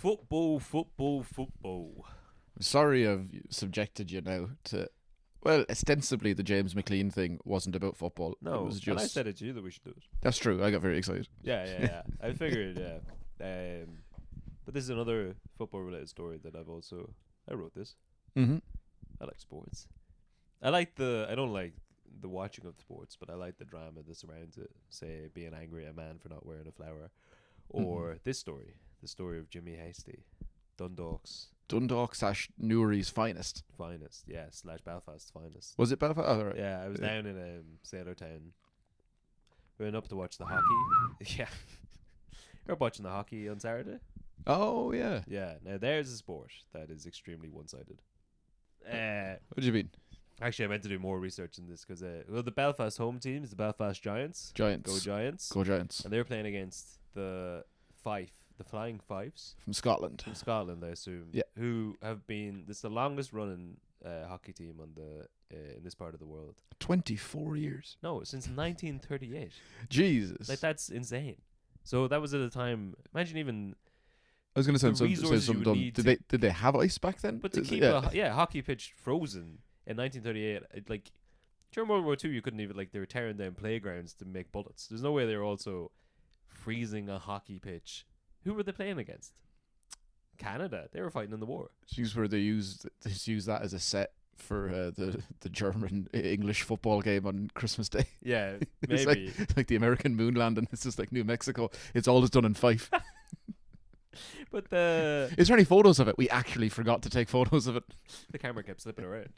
Football. I'm sorry I've subjected you now to. Well, ostensibly the James McLean thing wasn't about football. No, it was just. and I said it to you that we should do it. That's true. I got very excited. Yeah. I figured, but this is another football-related story that I wrote this. Mm-hmm. I like sports. I don't like the watching of sports, but I like the drama that surrounds it. Say, being angry at a man for not wearing a flower. Or the story of Jimmy Hasty, Dundalk/Newry's finest. Yeah, / Belfast's finest. Was it Belfast? Oh, right. Yeah, I was down in Sailor Town. We went up to watch the hockey. Yeah. You're watching the hockey on Saturday? Oh, yeah. Yeah. Now, there's a sport that is extremely one-sided. What do you mean? Actually, I meant to do more research in this because the Belfast home team is the Belfast Giants. Giants. Go Giants. Go Giants. And they're playing against the Flying Fives. From Scotland. I assume. Yeah. Who have been... This is the longest running hockey team on in this part of the world. 24 years. No, since 1938. Jesus. Like, that's insane. So that was at a time... Imagine even... I was going to say resources something you dumb. need Did they have ice back then? But to keep a hockey pitch frozen in 1938, during World War II, you couldn't even, they were tearing down playgrounds to make bullets. There's no way they were also freezing a hockey pitch. Who were they playing against? Canada. They were fighting in the war. It's where they used that as a set for the German English football game on Christmas Day. Yeah, It's maybe. like the American moon landing. It's just like New Mexico. It's all just done in Fife. But Is there any photos of it? We actually forgot to take photos of it. the camera kept slipping around.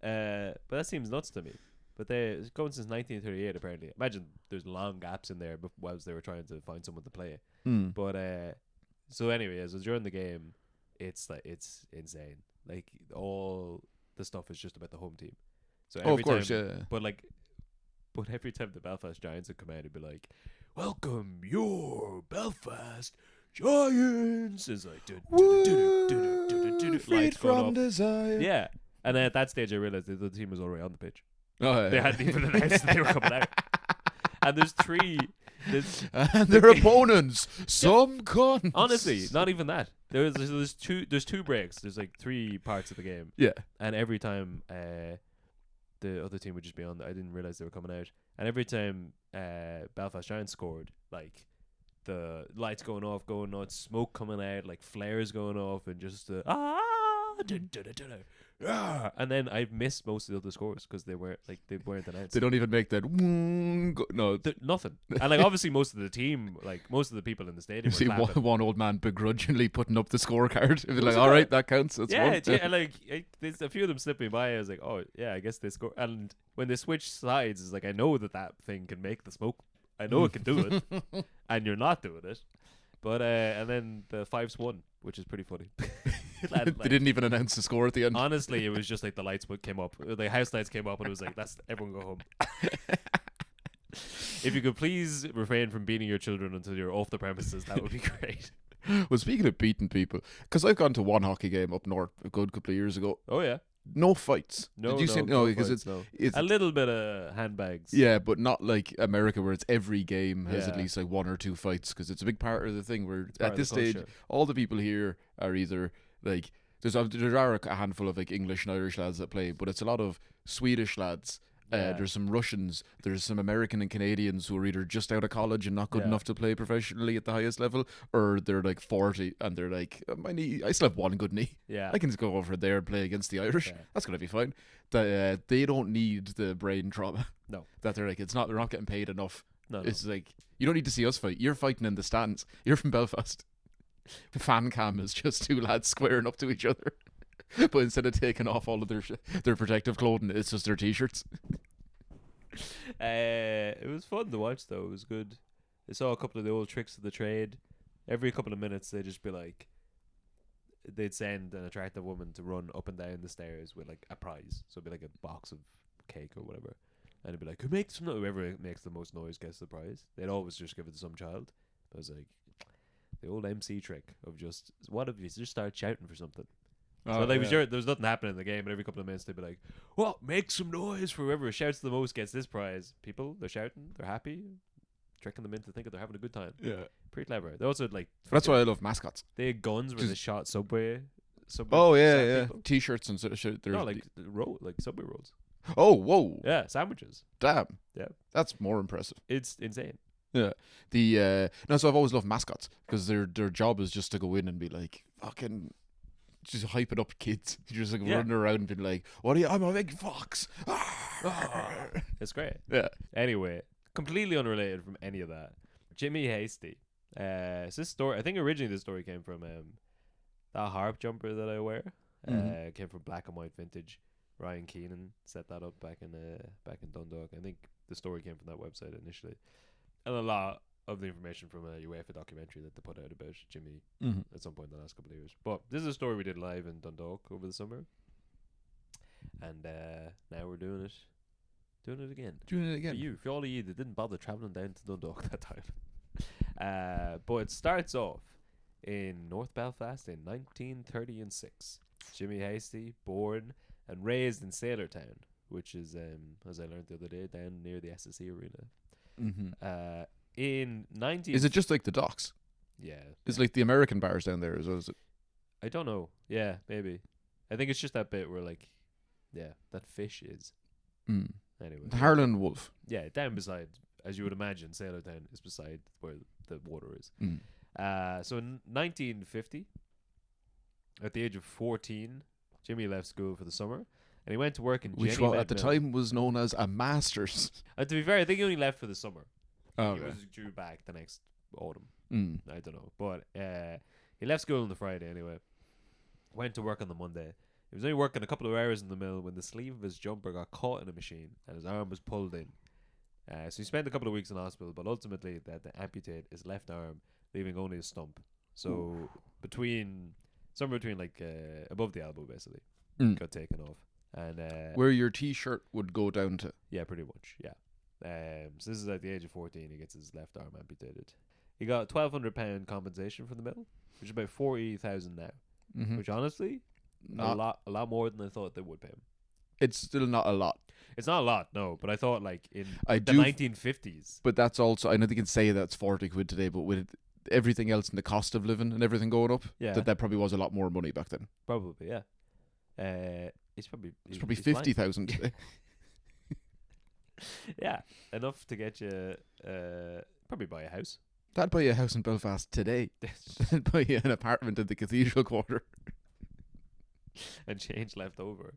But that seems nuts to me. But it's going since 1938 apparently. Imagine there's long gaps in there whilst they were trying to find someone to play. But so anyway, so during the game, it's insane. Like, all the stuff is just about the home team. So every of course, time, yeah. But every time the Belfast Giants would come out, it'd be like, "Welcome your Belfast Giants." It's like, Freed lights going from off. desire. Yeah. And then at that stage, I realized that the team was already on the pitch. Oh, yeah. They hadn't even announced that they were coming out. And there's three. And their opponents, some cunts. Honestly, not even that. There's two breaks. There's 3 parts of the game. Yeah. And every time the other team would just be on, I didn't realize they were coming out. And every time Belfast Giants scored, the lights going off, going nuts, smoke coming out, flares going off, and just and then I missed most of the other scores because they weren't announced. They don't even make that. No, nothing. And obviously most of the team, most of the people in the stadium, you see were clapping. one old man begrudgingly putting up the scorecard. If like, all right, that counts. That's one. Yeah. There's a few of them slipping by. I was like, oh yeah, I guess they score. And when they switch sides, it's I know that thing can make the smoke. I know it can do it, and you're not doing it. But and then the Fives won, which is pretty funny. They didn't even announce the score at the end. Honestly, it was just the lights came up, the house lights came up, and it was that's everyone go home. If you could please refrain from beating your children until you're off the premises, that would be great. Well, speaking of beating people, because I've gone to one hockey game up north a good couple of years ago. Oh yeah. No fights. No, Did you see? No, because fights, it's a little bit of handbags. Yeah, but not like America, where it's every game has at Yeah. least 1 or 2 fights, because it's a big part of the thing. Where part at of this the stage, culture. all the people here are either there are a handful of English and Irish lads that play, but it's a lot of Swedish lads. Yeah. There's some Russians, there's some American and Canadians who are either just out of college and not good enough to play professionally at the highest level, or they're 40 and they're my knee, I still have one good knee. Yeah. I can just go over there and play against the Irish. Yeah. That's going to be fine. They don't need the brain trauma. No. That they're they're not getting paid enough. No. It's you don't need to see us fight. You're fighting in the stands. You're from Belfast. The fan cam is just 2 lads squaring up to each other. But instead of taking off all of their protective clothing, it's just their t-shirts. It was fun to watch though. It was good. I saw a couple of the old tricks of the trade. Every couple of minutes they'd just be they'd send an attractive woman to run up and down the stairs with a prize. So it'd be a box of cake or whatever. And it'd be whoever makes the most noise gets the prize. They'd always just give it to some child. I was the old MC trick of just, what if you just start shouting for something? So there was nothing happening in the game, but every couple of minutes they'd be well, make some noise for whoever shouts the most gets this prize. People, they're shouting, they're happy, tricking them into thinking they're having a good time. Yeah. pretty clever. They also had, like, That's why I love mascots. they had guns where they shot subway. Oh yeah, set yeah. people. T-shirts and sort of shit. No, like like subway rolls. Oh, whoa, Yeah, sandwiches. damn. Yeah. That's more impressive. It's insane. Yeah. So I've always loved mascots because their job is just to go in and be like fucking just hyping up kids. You're just like running around and being like, "What are you? I'm a big fox." It's great. Yeah. Anyway, completely unrelated from any of that. Jimmy Hasty. So this story, I think originally this story came from that harp jumper that I wear. Came from Black and White Vintage. Ryan Keenan set that up back in Dundalk. I think the story came from that website initially, and a lot of the information from a UEFA documentary that they put out about Jimmy at some point in the last couple of years. But this is a story we did live in Dundalk over the summer, and now we're doing it again. Doing it again. For all of you that didn't bother travelling down to Dundalk that time. But it starts off in North Belfast in 1936. Jimmy Hasty, born and raised in Sailortown, which is, as I learned the other day, down near the SSE Arena. In 19... Is it just like the docks? Yeah. It's like the American bars down there, as well, is it? I don't know. Yeah, maybe. I think it's just that bit where, like, that fish is. Anyway. The Harlan Wolf. Yeah, down beside, as you would imagine, Sailortown is beside where the water is. So in 1950, at the age of 14, Jimmy left school for the summer, and he went to work in which Jenny at the time was known as a master's. To be fair, I think he only left for the summer. Oh, he was due back the next autumn. I don't know, but he left school on the Friday anyway. Went to work on the Monday. He was only working a couple of hours in the mill when the sleeve of his jumper got caught in a machine and his arm was pulled in. So he spent a couple of weeks in hospital, but ultimately they had to amputate his left arm, leaving only a stump. So somewhere between like above the elbow, basically, got taken off. And where your T-shirt would go down to. Yeah, pretty much. Yeah. So this is at the age of 14. He gets his left arm amputated. He got £1,200 compensation from the middle, which is about 40,000 now. Which honestly, a lot more than I thought they would pay him. It's still not a lot. It's not a lot, no. But I thought like in the 1950s. But that's also, I know they can say that's 40 quid today, but with everything else and the cost of living and everything going up, that probably was a lot more money back then. Probably, yeah. It's probably 50,000 today. Yeah, enough to get you probably buy a house. That'd buy you a house in Belfast today. That'd buy you an apartment in the Cathedral Quarter. And change left over.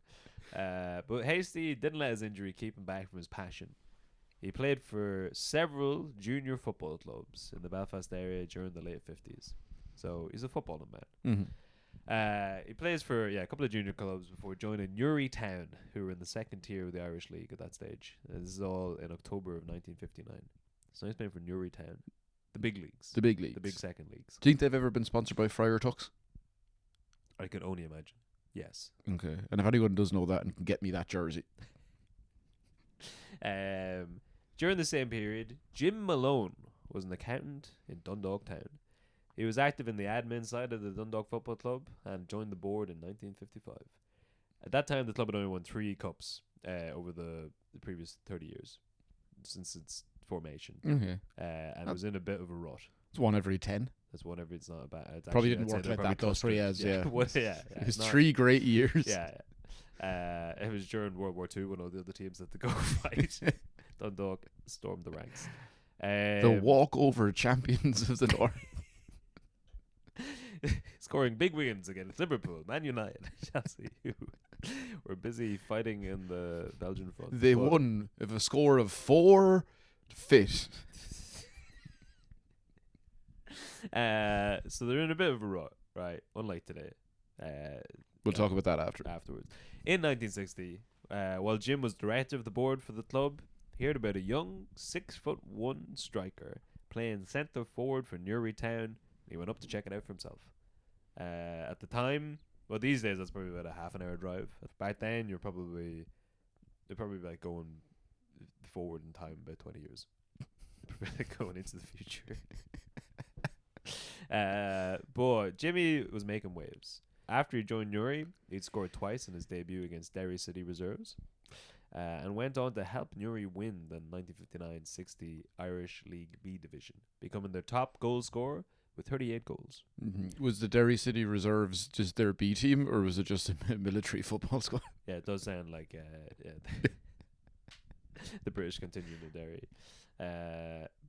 But Hasty didn't let his injury keep him back from his passion. He played for several junior football clubs in the Belfast area during the late 50s. So he's a footballing man. He plays for a couple of junior clubs before joining Newry Town, who were in the second tier of the Irish League at that stage. This is all in October of 1959. So he's playing for Newry Town. The big leagues. The big leagues. The big second leagues. Do you think they've ever been sponsored by Friar Tuck's? I could only imagine. Yes. Okay. And if anyone does know that and can get me that jersey. During the same period, Jim Malone was an accountant in Dundalk Town. He was active in the admin side of the Dundalk Football Club and joined the board in 1955. At that time, the club had only won 3 cups over the previous 30 years since its formation. Okay. And it was in a bit of a rut. It's one every 10. That's one every. It's not bad. It's probably actually, didn't work like that those 3 years. Yeah. It was 3 great years. Yeah. It was during World War II when all the other teams had to go fight. Dundalk stormed the ranks. The walkover champions of the North. Scoring big wins against Liverpool, Man United, Chelsea, who were busy fighting in the Belgian front. They won with a score of 4 fit. So they're in a bit of a rut, right? Unlike today. We'll talk about that afterwards. In 1960, while Jim was director of the board for the club, he heard about a young 6'1" striker playing centre forward for Newry Town. He went up to check it out for himself. At the time, well, these days that's probably about a half an hour drive. Back then, they're probably like going forward in time about 20 years, going into the future. But Jimmy was making waves. After he joined Newry, he'd scored twice in his debut against Derry City Reserves. and went on to help Newry win the 1959-60 Irish League B division, becoming their top goal scorer with 38 goals. Was the Derry City Reserves just their B team, or was it just a military football squad? Yeah, it does sound like the British continued in Derry.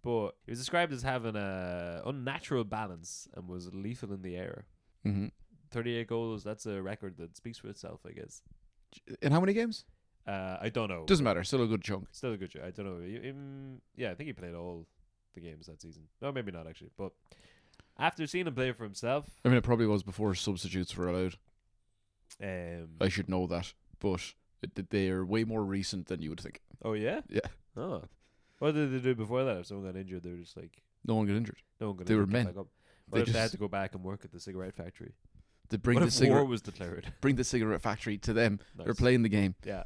But he was described as having a unnatural balance and was lethal in the air. 38 goals, that's a record that speaks for itself, I guess. In how many games? I don't know. Doesn't matter. Still a good chunk. Still a good chunk. I don't know. Yeah, I think he played all the games that season. No, maybe not actually. But after seeing him play for himself, I mean, it probably was before substitutes were allowed. I I should know that, but they are way more recent than you would think. Oh yeah. Yeah. Oh, what did they do before that? If someone got injured, they were just like, No one got injured. no one got They were injured, get men. back up. They What if they had just- to go back and work at the cigarette factory? They bring What the if war cigarette was declared? bring the cigarette factory to them. They're Nice. playing the game. Yeah.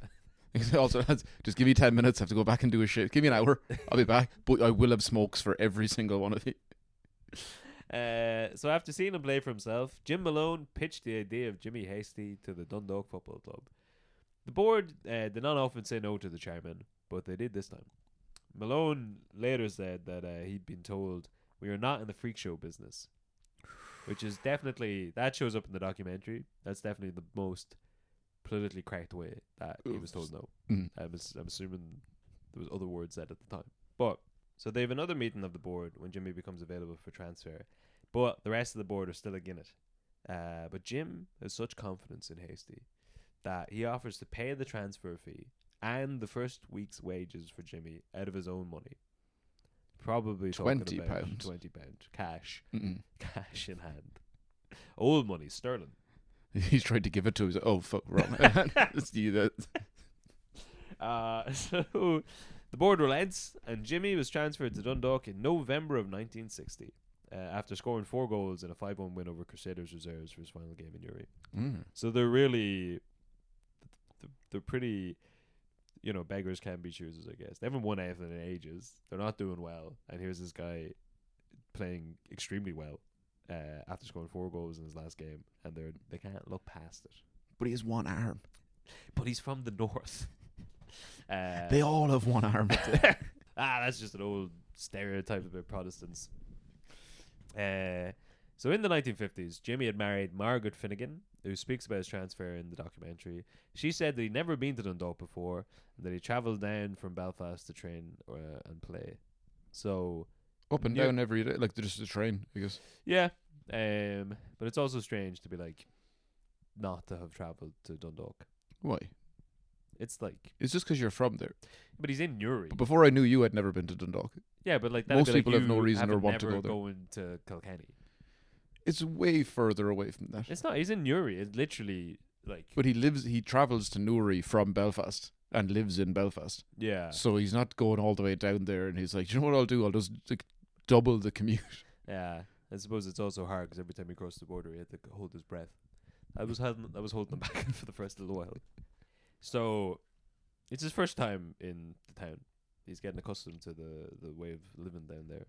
Also, just give me 10 minutes. I have to go back and do a shit. Give me an hour. I'll be back. But I will have smokes for every single one of you. So after seeing him play for himself, Jim Malone pitched the idea of Jimmy Hasty to the Dundalk Football Club. The board did not often say no to the chairman, but they did this time. Malone later said that he'd been told, "We are not in the freak show business," which is definitely, that shows up in the documentary. That's definitely the most politically correct way that he was told no. Mm. I'm assuming there was other words said at the time. But so they have another meeting of the board when Jimmy becomes available for transfer, but the rest of the board are still against it. But Jim has such confidence in Hasty that he offers to pay the transfer fee and the first week's wages for Jimmy out of his own money. Probably talking £20. about £20 cash, Mm-mm. cash in hand, old money, sterling. He's tried to give it to him. He's like, oh, fuck, wrong. It's you that. So the board relents, and Jimmy was transferred to Dundalk in November of 1960 after scoring 4 goals in a 5-1 win over Crusaders Reserves for his final game in Newry. So they're really, they're pretty, beggars can't be choosers, I guess. They haven't won anything in ages. They're not doing well, and here's this guy playing extremely well after scoring 4 goals in his last game, and they can't look past it. But he has one arm. But he's from the north. They all have one arm. That's just an old stereotype about Protestants. So in the 1950s, Jimmy had married Margaret Finnegan, who speaks about his transfer in the documentary. She said that he'd never been to Dundalk before, and that he travelled down from Belfast to train and play. So Up and down every day. Like, just a train, I guess. yeah, but it's also strange to be like, not to have travelled to Dundalk. Why? It's like, It's just because you're from there. but he's in Newry. But before I knew you, I'd never been to Dundalk. Yeah, but like that Most people have no reason or or want to go there. Going to Kilkenny. It's way further away from that. It's not. He's in Newry. It's literally like. But he travels to Newry from Belfast and lives in Belfast. Yeah. So he's not going all the way down there, and he's like, you know what I'll do? I'll just double the commute. Yeah. I suppose it's also hard because every time he crossed the border, he had to hold his breath. I was holding him back for the first little while. So, it's his first time in the town. He's getting accustomed to the way of living down there.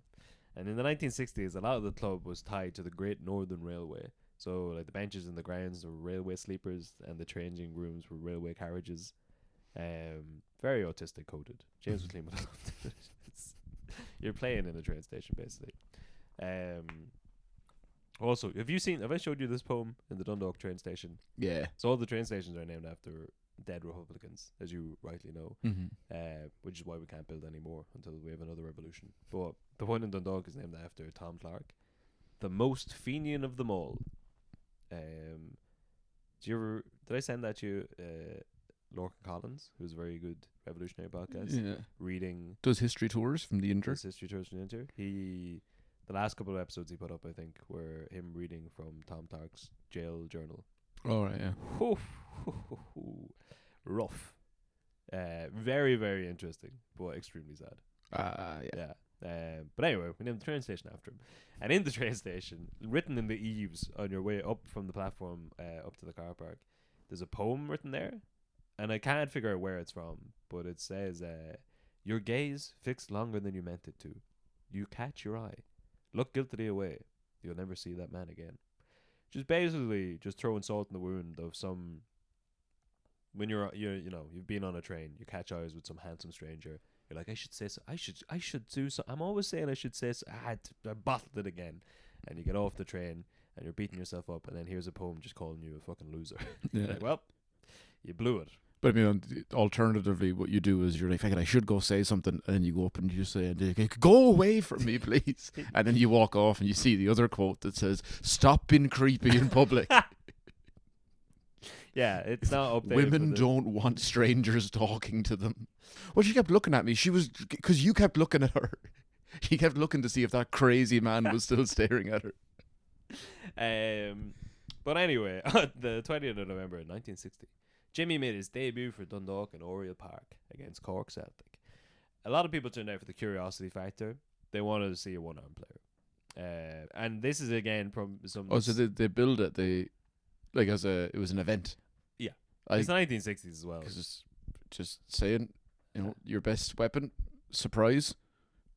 And in the 1960s, a lot of the club was tied to the Great Northern Railway. So, like, the benches in the grounds were railway sleepers, and the changing rooms were railway carriages. Very autistic coded. James was clean with You're playing in a train station, basically. Also, have I showed you this poem in the Dundalk train station? Yeah. So all the train stations are named after dead Republicans, as you rightly know, which is why we can't build any more until we have another revolution. But the one in Dundalk is named after Tom Clark, the most Fenian of them all. Did I send that to you? Lorcan Collins, who's a very good revolutionary podcast, Yeah. reading Does history tours from the Inter. his history tours from the Inter. The last couple of episodes he put up, I think, were him reading from Tom Clark's jail journal. All right, yeah. Rough. Very, very interesting, but extremely sad. Yeah. But anyway, we named the train station after him. And in the train station, written in the eaves on your way up from the platform up to the car park, there's a poem written there. And I can't figure out where it's from, but it says, your gaze fixed longer than you meant it to. You catch your eye. Look guiltily away. You'll never see that man again. Just basically just throwing salt in the wound of some when you've been on a train, you catch eyes with some handsome stranger. You're like, I should say so. I should do so. I'm always saying I should say so. I bottled it again. And you get off the train and you're beating yourself up, and then here's a poem just calling you a fucking loser. Yeah. Like, well, you blew it. But I mean, alternatively, what you do is you're like, I should go say something, and then you go up and you say, "Go away from me, please," and then you walk off, and you see the other quote that says, "Stop being creepy in public." Yeah, it's not updated. Women don't want strangers talking to them. Well, she kept looking at me. She was, because you kept looking at her. She kept looking to see if that crazy man was still staring at her. But anyway, on the 20th of November 1960, Jimmy made his debut for Dundalk in Oriel Park against Cork Celtic. A lot of people turned out for the curiosity factor. They wanted to see a one-arm player. And this is again from some... Oh, so they build it, it was an event. Yeah. It's the 1960s as well. Just saying, your best weapon, surprise.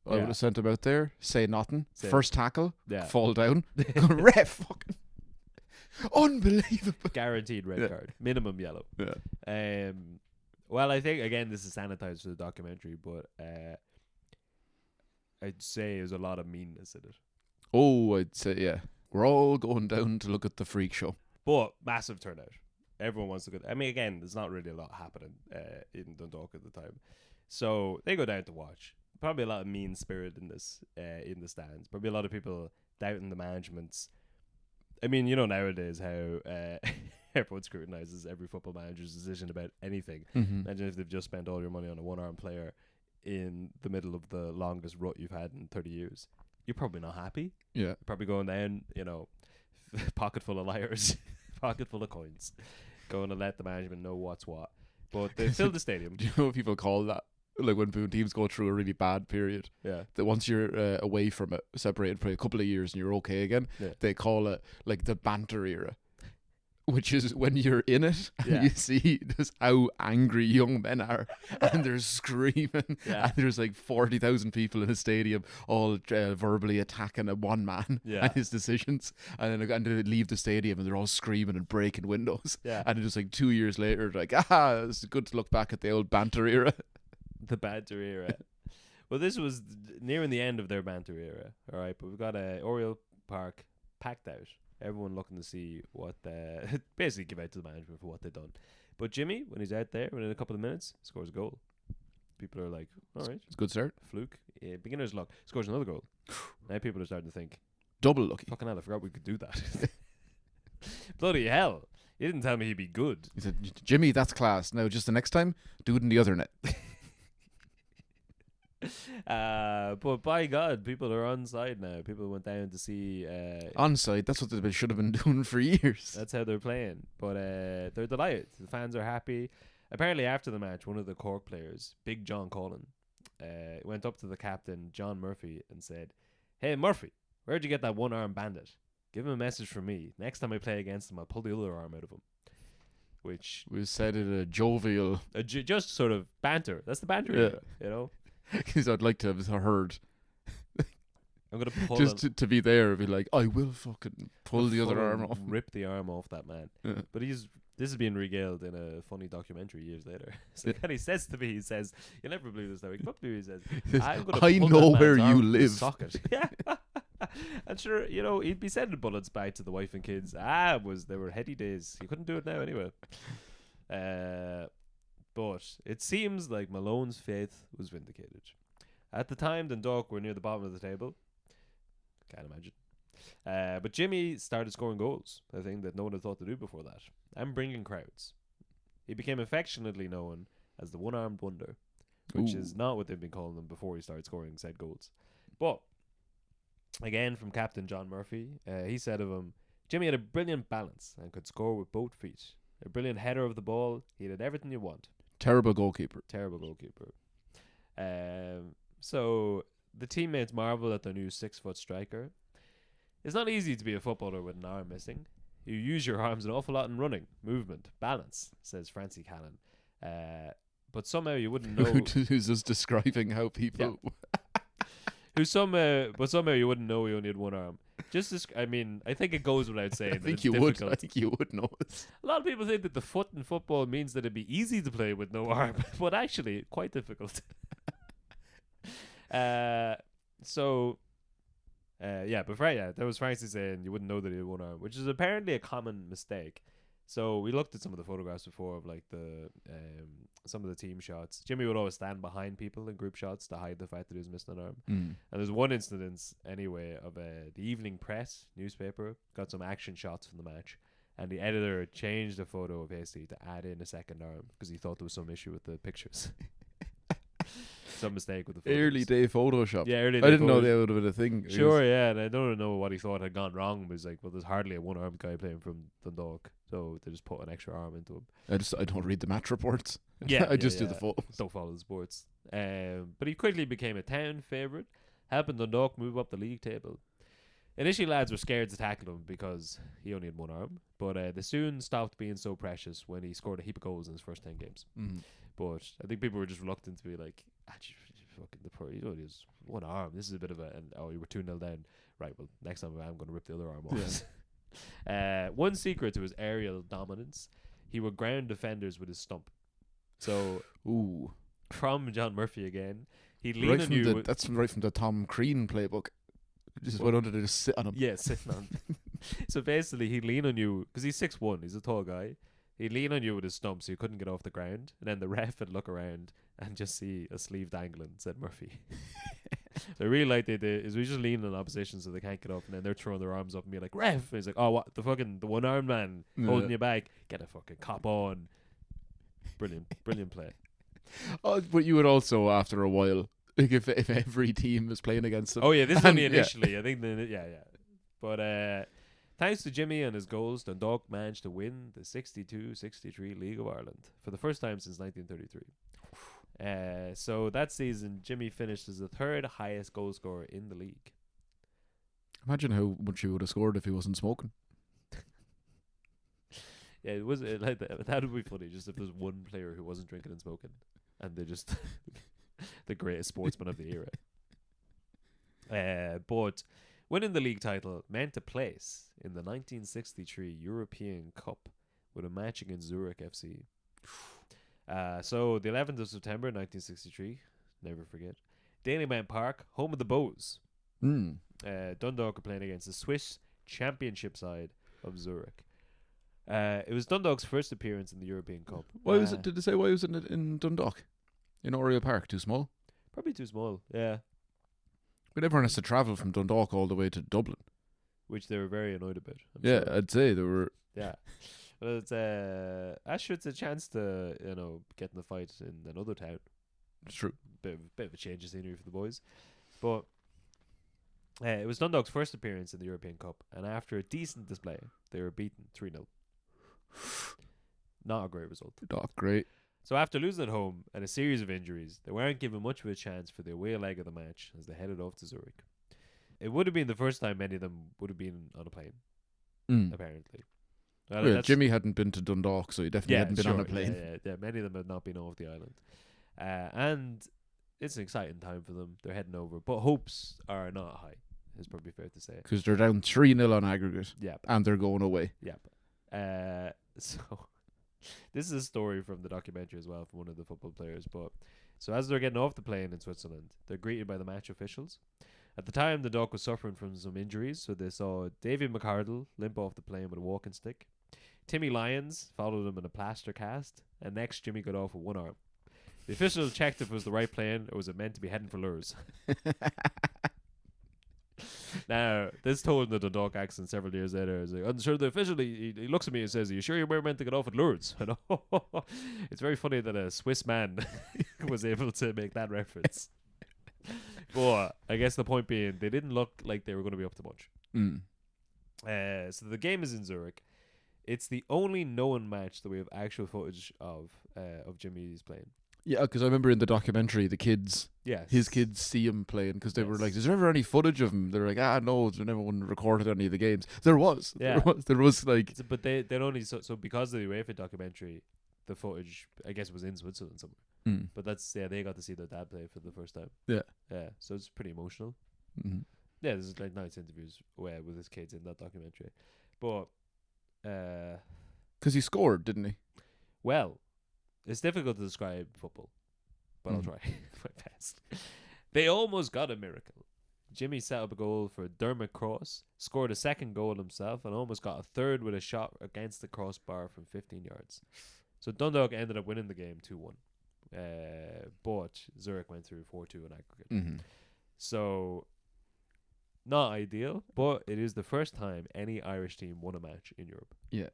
I would Yeah. have sent him out there, say nothing, first tackle, Yeah. fall down, ref, fucking unbelievable. Guaranteed red card. Minimum yellow. Yeah. Well, I think, again, this is sanitized for the documentary, but I'd say there's a lot of meanness in it. Oh, I'd say, yeah. We're all going down to look at the freak show. But massive turnout. Everyone wants to go. I mean, again, there's not really a lot happening in Dundalk at the time. So they go down to watch. Probably a lot of mean spirit in this in the stands. Probably a lot of people doubting the management's. I mean, nowadays how everyone scrutinizes every football manager's decision about anything. Mm-hmm. Imagine if they've just spent all your money on a one-arm player in the middle of the longest rut you've had in 30 years. You're probably not happy. Yeah. You're probably going down, pocket full of liars, pocket full of coins, going to let the management know what's what. But they filled the stadium. Do you know what people call that? Like when teams go through a really bad period, Yeah. that once you're away from it, separated for a couple of years and you're okay again, Yeah. they call it like the banter era, which is when you're in it and Yeah. you see just how angry young men are and they're screaming Yeah. and there's like 40,000 people in a stadium all verbally attacking a one man Yeah. and his decisions, and then they leave the stadium and they're all screaming and breaking windows, Yeah. and it's like 2 years later like, it's good to look back at the old banter era. The banter era. Well, this was nearing the end of their banter era, all right? But we've got Oriel Park packed out. Everyone looking to see what basically give out to the management for what they've done. But Jimmy, when he's out there, within a couple of minutes, scores a goal. People are like, all right, It's a good start. fluke. Yeah, beginner's luck. Scores another goal. Now people are starting to think, Double lucky. fucking hell, I forgot we could do that. Bloody hell. You didn't tell me he'd be good. He said, Jimmy, that's class. Now, just the next time, do it in the other net. But by God, people are on side now. People went down to see. Onside, that's what they should have been doing for years. That's how they're playing. But they're delighted. The fans are happy. Apparently, after the match, one of the Cork players, Big John Collin, went up to the captain, John Murphy, and said, "Hey, Murphy, where'd you get that one-arm bandit? Give him a message from me. Next time I play against him, I'll pull the other arm out of him." Which We said it a jovial, just sort of banter. That's the banter, Yeah. era, because I'd like to have heard, I'm gonna pull just to be there and be like, I will fucking pull the other arm off. rip the arm off that man. Yeah. But this is being regaled in a funny documentary years later. So and he says to me, he says, "You'll never believe this now." He comes up to me, he says, "I'm gonna I pull know that where man's you arm from the live." socket." Yeah. And sure, he'd be sending bullets back to the wife and kids. They were heady days. You couldn't do it now anyway. But it seems like Malone's faith was vindicated. At the time, Dundalk were near the bottom of the table. Can't imagine. But Jimmy started scoring goals, a thing that no one had thought to do before that, and bringing crowds. He became affectionately known as the one-armed wonder, which is not what they've been calling him before he started scoring said goals. But, again, from Captain John Murphy, he said of him, "Jimmy had a brilliant balance and could score with both feet. A brilliant header of the ball. He had everything you want. Terrible goalkeeper. Terrible goalkeeper." So the teammates marvel at their new 6-foot striker. It's not easy to be a footballer with an arm missing. You use your arms an awful lot in running, movement, balance, says Francie Callan. But somehow you wouldn't know. Who's just describing how people. But somehow you wouldn't know he only had one arm. I mean, I think it goes without saying I that think it's you would. difficult. I think you would know it. A lot of people think that the foot in football means that it'd be easy to play with no arm, but actually, quite difficult. So, but that was Francie saying you wouldn't know that he had one arm, which is apparently a common mistake. So we looked at some of the photographs before of like the some of the team shots. Jimmy would always stand behind people in group shots to hide the fact that he was missing an arm. And there's one incident anyway of the Evening Press newspaper got some action shots from the match, and the editor changed the photo of Hasty to add in a second arm because he thought there was some issue with the pictures. Some mistake with the photos. Early day Photoshop. Yeah, early day I didn't know photos. that would have been a thing. Sure, yeah, and I don't know what he thought had gone wrong. But he's like, well, there's hardly a one-armed guy playing from Dundalk, so they just put an extra arm into him. I don't read the match reports. Yeah, I just do the photos. Don't follow the sports. But he quickly became a town favourite, helping Dundalk move up the league table. Initially, lads were scared to tackle him because he only had one arm, but they soon stopped being so precious when he scored a heap of goals in his first 10 games. But I think people were just reluctant to be like, you know, he has one arm. This is a bit of you were 2-0 down. Right, well, next time I'm going to rip the other arm off. Yeah. One secret to his aerial dominance, he would ground defenders with his stump. So, from John Murphy again, he'd lean on you. That's right from the Tom Crean playbook. Just went under to just sit on him. Yeah, sitting on him. So basically, he'd lean on you, because he's 6'1", he's a tall guy. He'd lean on you with his stump so you couldn't get off the ground, and then the ref would look around and just see a sleeve dangling, said Murphy. So I really like the idea is we just lean on opposition so they can't get up, and then they're throwing their arms up and be like, ref! And he's like, oh, what? The one-armed man holding you back. Get a fucking cop on. Brilliant play. Oh, but you would also, after a while, like if every team was playing against them. Oh, yeah, this is only initially. I think, But thanks to Jimmy and his goals, Dundalk managed to win the 62-63 League of Ireland for the first time since 1933. So that season, Jimmy finished as the third highest goal scorer in the league. Imagine how much he would have scored if he wasn't smoking. Yeah, it was like that would be funny. Just if there's one player who wasn't drinking and smoking, and they're just the greatest sportsman of the era. But winning the league title meant a place in the 1963 European Cup with a match against Zurich FC. So the 11th of September 1963, never forget, Dalymount Park, home of the Bows. Dundalk are playing against the Swiss Championship side of Zurich. It was Dundalk's first appearance in the European Cup. Why was it? Did they say why was it in Dundalk? In Oriel Park, too small? Probably too small, yeah. But everyone has to travel from Dundalk all the way to Dublin. Which they were very annoyed about. I'm yeah, sure. I'd say they were. Yeah. Well, it's it's a chance to get in the fight in another town. It's true. Bit of a change of scenery for the boys, but it was Dundalk's first appearance in the European Cup, and after a decent display, they were beaten 3-0. Not a great result. Not great. So after losing at home and a series of injuries, they weren't given much of a chance for the away leg of the match as they headed off to Zurich. It would have been the first time many of them would have been on a plane, apparently. Well, yeah, Jimmy hadn't been to Dundalk, so he definitely hadn't been on a plane. Yeah, many of them had not been off the island. And it's an exciting time for them. They're heading over, but hopes are not high, is probably fair to say. Because they're down 3-0 on aggregate. Yep. And they're going away. Yep. So this is a story from the documentary as well from one of the football players. But so as they're getting off the plane in Switzerland, they're greeted by the match officials. At the time, the Dundalk was suffering from some injuries, so they saw David McArdle limp off the plane with a walking stick. Timmy Lyons followed him in a plaster cast, and next Jimmy got off with one arm. The official checked if it was the right plane or was it meant to be heading for Lourdes. Now, this told in the Dundalk accent several years later. Like, I'm sure the official, he looks at me and says, are you sure you were meant to get off at Lourdes? It's very funny that a Swiss man was able to make that reference. But I guess the point being, they didn't look like they were going to be up to much. So the game is in Zurich. It's the only known match that we have actual footage of Jimmy's playing. Yeah, because I remember in the documentary, the kids, yes, his kids see him playing because they were like, "Is there ever any footage of him?" They're like, "No, there's never one recorded any of the games." There was, there was like, but they only so because of the UEFA documentary, the footage I guess was in Switzerland somewhere. But that's they got to see their dad play for the first time. Yeah. So it's pretty emotional. Yeah, there's like nice interviews with his kids in that documentary. But Because he scored, didn't he? well, it's difficult to describe football, but I'll try my best. They almost got a miracle. Jimmy set up a goal for Dermot Cross, scored a second goal himself, and almost got a third with a shot against the crossbar from 15 yards. So Dundalk ended up winning the game 2-1. But Zurich went through 4-2 in aggregate. Mm-hmm. So, not ideal, but it is the first time any Irish team won a match in Europe. Yeah.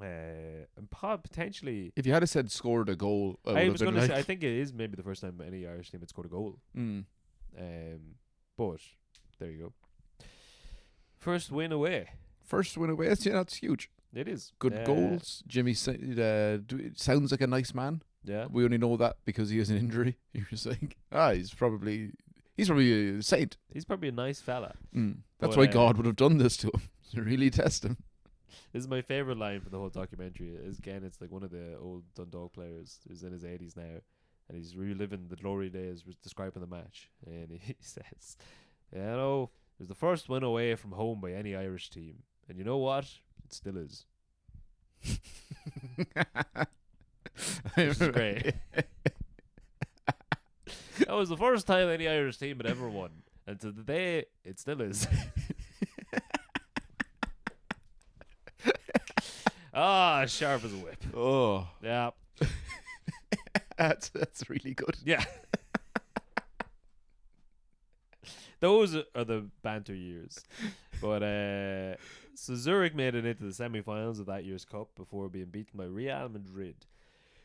And potentially... If you had said scored a goal, I was going to say, I think it is maybe the first time any Irish team had scored a goal. But, there you go. First win away. First win away. That's huge. It is. Good goals. Jimmy sounds like a nice man. Yeah. We only know that because he has an injury. You're just saying, he's probably a saint. He's probably a nice fella. That's why God would have done this to him, to really test him. This is my favourite line from the whole documentary. It's like one of the old Dundalk players who's in his 80s now, and he's reliving the glory days, describing the match. And he says, it was the first win away from home by any Irish team. And you know what? It still is. Which is great. That was the first time any Irish team had ever won. And to the day, it still is. Sharp as a whip. Oh. Yeah. That's really good. Yeah. Those are the banter years. But so Zurich made it into the semi-finals of that year's cup before being beaten by Real Madrid,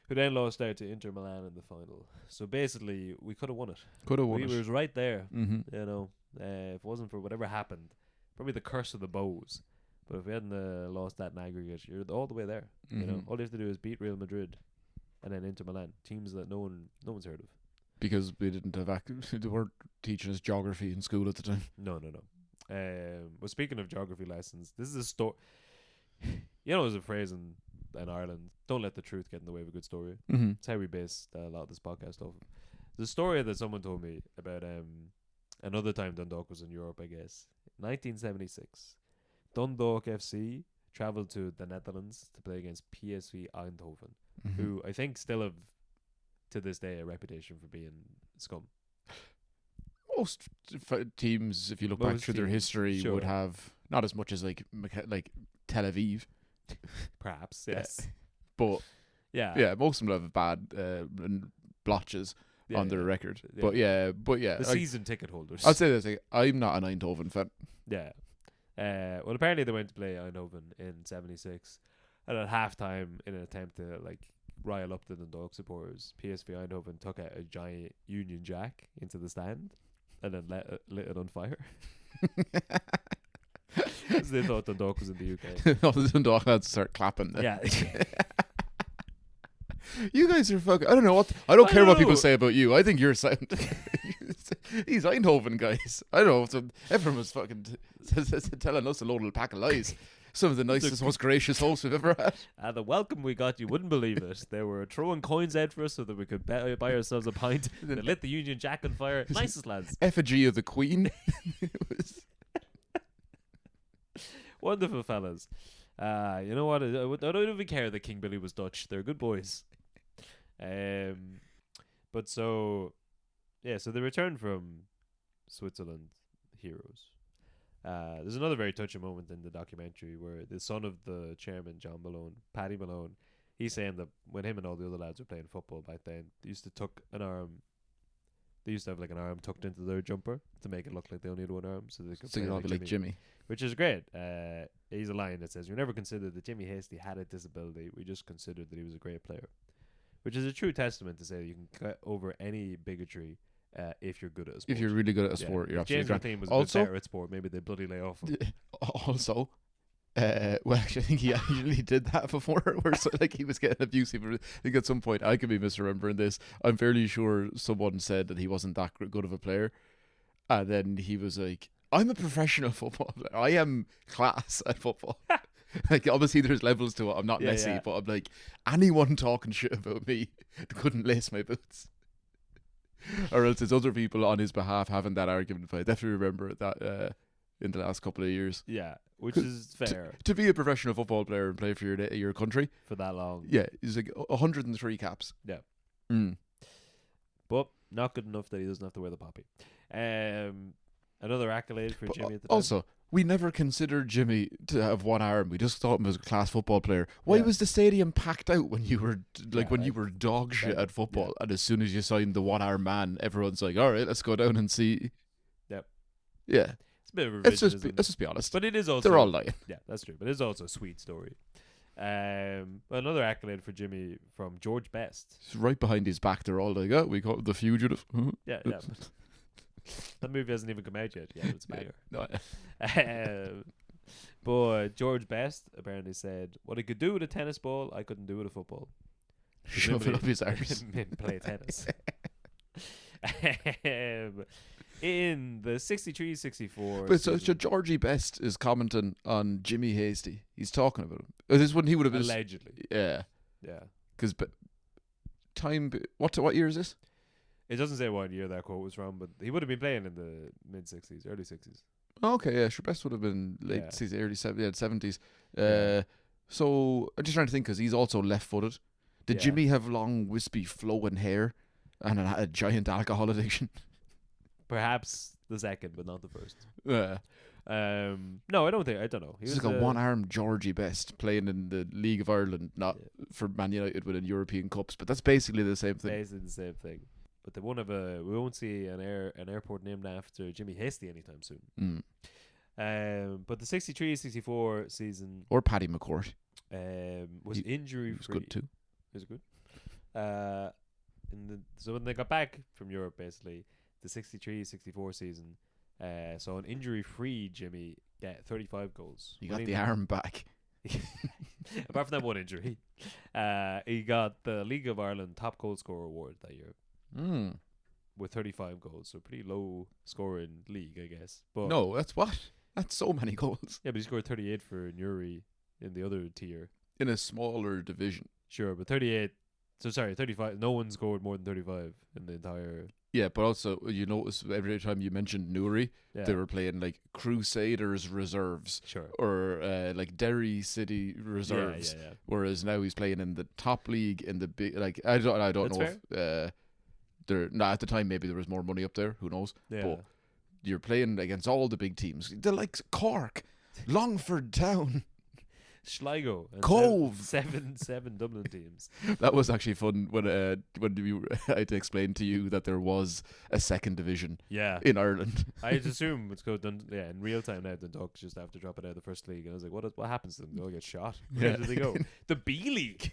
who then lost out to Inter Milan in the final. So basically, we could have won it. We was right there. Mm-hmm. You know, if it wasn't for whatever happened, probably the curse of the bows. But if we hadn't lost that in aggregate, you're all the way there. Mm-hmm. You know, all you have to do is beat Real Madrid, and then Inter Milan, teams that no one's heard of. Because we didn't have they weren't teaching us geography in school at the time. No. Well, speaking of geography lessons, this is a story. You know, there's a phrase in Ireland: "Don't let the truth get in the way of a good story." Mm-hmm. It's how we base a lot of this podcast off of. The story that someone told me about another time Dundalk was in Europe, I guess, 1976. Dundalk FC travelled to the Netherlands to play against PSV Eindhoven, who I think still have, to this day, a reputation for being scum. Most teams, if you look back through their history, would have not as much as like Tel Aviv. Perhaps, yes. But yeah, most of them have bad blotches on their record. Yeah. But yeah, the season ticket holders. I'll say this: I'm not an Eindhoven fan. Yeah. Well, apparently they went to play Eindhoven in '76, and at halftime, in an attempt to rile up the Dundalk supporters, PSV Eindhoven took out a giant Union Jack into the stand, and then lit it on fire. Because they thought Dundalk was in the UK. No, the Dundalk had to start clapping then. Yeah. You guys are fucking... I don't know what... I don't care what people say about you. I think you're sound. These Eindhoven guys. I don't know. Everyone was fucking telling us a load of pack of lies. Some of the nicest, most gracious hosts we've ever had. The welcome we got, you wouldn't believe it. They were throwing coins out for us so that we could buy ourselves a pint. They lit the Union Jack on fire. Nicest lads. Effigy of the Queen. Wonderful fellas. You know what? I don't even care that King Billy was Dutch. They're good boys. But so they returned from Switzerland heroes. There's another very touching moment in the documentary where the son of the chairman, John Malone, Paddy Malone, he's saying that when him and all the other lads were playing football back then, they used to have like an arm tucked into their jumper to make it look like they only had one arm, so they could play like Jimmy. Which is great. He's a line that says, "We never considered that Jimmy Hasty had a disability. We just considered that he was a great player," which is a true testament to say you can cut over any bigotry if you're good at a sport. If you're really good at a sport, you're absolutely James McLean was a bit better at sport. Maybe they bloody lay off him. Also, well, actually, I think he actually did that before, where he was getting abusive. I think at some point, I could be misremembering this. I'm fairly sure someone said that he wasn't that good of a player, and then he was like, "I'm a professional football player. I am class at football." Obviously there's levels to it. I'm not Messi, but I'm like, anyone talking shit about me couldn't lace my boots. or else it's other people on his behalf having that argument. But I definitely remember that in the last couple of years. Yeah, which is fair To be a professional football player and play for your country, for that long. yeah, he's like 103 caps. Yeah. Mm. But not good enough that he doesn't have to wear the poppy. Another accolade for But Jimmy at the time. also, we never considered Jimmy to have one arm. We just thought him as a class football player. Why Yeah. was the stadium packed out when you were when you like, were dog shit yeah, at football? And as soon as you signed the one arm man, everyone's like, "All right, let's go down and see." Yep. Yeah. It's a bit of Let's revisionism. just be honest. But it is also They're all lying. Yeah, that's true. But it's also a sweet story. Another accolade for Jimmy from George Best. It's right behind his back. They're all like, "Oh, we call it the fugitive." Yeah. That movie hasn't even come out yet. Yeah, it's a banger. No. But George Best apparently said, "What he could do with a tennis ball, I couldn't do with a football." Shove it up his arse. Play tennis. In the 63-64 But so season, Georgie Best is commenting on Jimmy Hasty. He's talking about him. This is when he would have been. allegedly. Yeah. Yeah. Because what year is this? It doesn't say what year that quote was from, but he would have been playing in the mid-60s, early 60s. Oh, okay, yeah, sure. Best would have been late Yeah. 60s, early 70s. Yeah. So I'm just trying to think because he's also left-footed. Did Yeah. Jimmy have long, wispy, flowing hair and a giant alcohol addiction? Perhaps the second, but not the first. Yeah. No, I don't know. He He's was like a one-armed Georgie Best playing in the League of Ireland, not Yeah. for Man United winning European Cups, but that's basically the same thing. basically the same thing. But they won't have we won't see an airport named after Jimmy Hasty anytime soon. Mm. But the 63-64 season Or Paddy McCourt. was He injury was free. good too. It was good. So when they got back from Europe, basically the 63-64 season, saw an injury-free Jimmy get 35 goals. You got winning the arm back. Apart from that one injury, he got the League of Ireland top goal scorer award that year Mm. with 35 goals. So pretty low scoring league, I guess. But No, that's what? That's so many goals. yeah, but he scored 38 for Newry in the other tier. In a smaller division. Sure, but 38. So sorry, 35. No one scored more than 35 in the entire. Yeah, but also you notice every time you mentioned Newry, Yeah, they were playing like Crusaders reserves sure. or like Derry City reserves. Yeah. Whereas now he's playing in the top league in the big. Like I don't That's know if at the time maybe there was more money up there. Who knows? Yeah. But you're playing against all the big teams. They're like Cork, Longford Town. Sligo. And Cove. seven Dublin teams. That was actually fun when I had to explain to you that there was a second division Yeah. in Ireland. I just assume it's going in real time now. Dundalk just have to drop it out of the first league, and I was like, what happens to them? They all get shot. Where Yeah. do they go? The B League.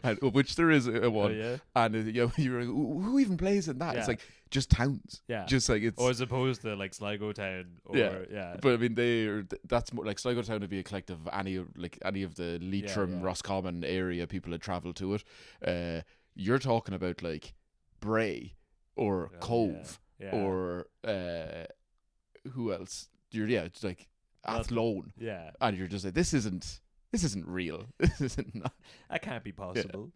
And, which there is a Oh one. yeah. And you're like, who even plays in that? Yeah. It's like just towns. Yeah. Just like it's. Or as opposed to like Sligo Town. Or yeah. But I mean, that's more like Sligo Town would be a collective of any of the Leitrim, yeah. Roscommon area people that travel to it. You're talking about like Bray or Oh, Cove yeah. or who else? It's like Athlone, Yeah. and you're just like this isn't real. This isn't not. That can't be possible.